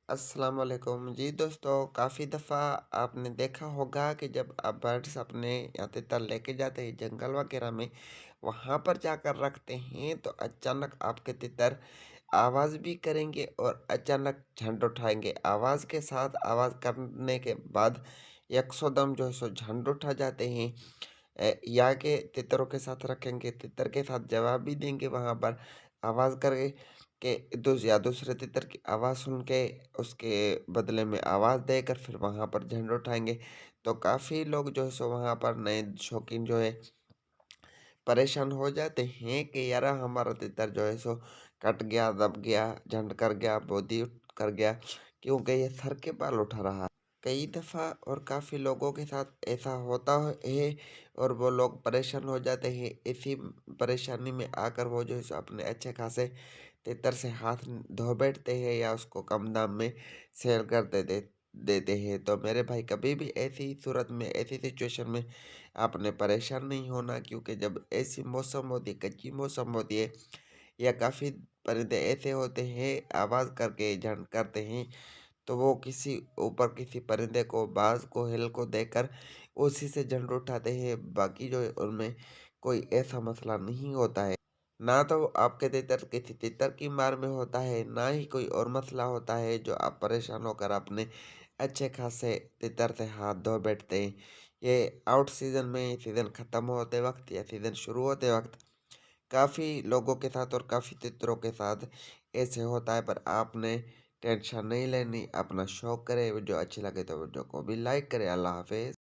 अस्सलाम वालेकुम जी दोस्तों, काफ़ी दफ़ा आपने देखा होगा कि जब आप बर्ड्स अपने या तितर लेके जाते हैं जंगल वगैरह में, वहाँ पर जाकर रखते हैं तो अचानक आपके तितर आवाज़ भी करेंगे और अचानक झंड उठाएंगे। आवाज़ के साथ आवाज़ करने के बाद यकसोदम जो है सो झंड उठा जाते हैं। या के तितरों के साथ रखेंगे, तितर के साथ जवाब भी देंगे वहाँ पर आवाज़ करके या दूसरे तितर की आवाज़ सुन के उसके बदले में आवाज़ देकर फिर वहाँ पर झंडा उठाएँगे। तो काफ़ी लोग जो है सो वहाँ पर नए शौकीन जो है परेशान हो जाते हैं कि यार हमारा तितर जो है सो कट गया, दब गया, झंड कर गया, बोदी कर गया, क्योंकि ये सर के बाल उठा रहा है। कई दफ़ा और काफ़ी लोगों के साथ ऐसा होता है और वो लोग परेशान हो जाते हैं। इसी परेशानी में आकर वो जो है सो अपने अच्छे खासे तितर से हाथ धो बैठते हैं या उसको कम दाम में सेल कर देते हैं। तो मेरे भाई कभी भी ऐसी सूरत में, ऐसी सिचुएशन में आपने परेशान नहीं होना, क्योंकि जब ऐसी मौसम होती है, कच्ची मौसम होती है या काफ़ी परिंदे ऐसे होते हैं आवाज़ करके झंड करते हैं, तो वो किसी ऊपर किसी परिंदे को, बाज को, हिल को देकर उसी से झंड उठाते हैं। बाकी जो है उनमें कोई ऐसा मसला नहीं होता है। ना तो आपके तितर किसी तितर की मार में होता है, ना ही कोई और मसला होता है जो आप परेशान होकर अपने अच्छे खासे तितर से हाथ धो बैठते हैं। ये आउट सीज़न में, सीज़न ख़त्म होते वक़्त या सीज़न शुरू होते वक़्त काफ़ी लोगों के साथ और काफ़ी चित्रों के साथ ऐसे होता है, पर आपने टेंशन नहीं लेनी, अपना शौक करें, वीडियो अच्छी लगे तो वीडियो को भी लाइक करें। अल्लाह हाफ़िज़।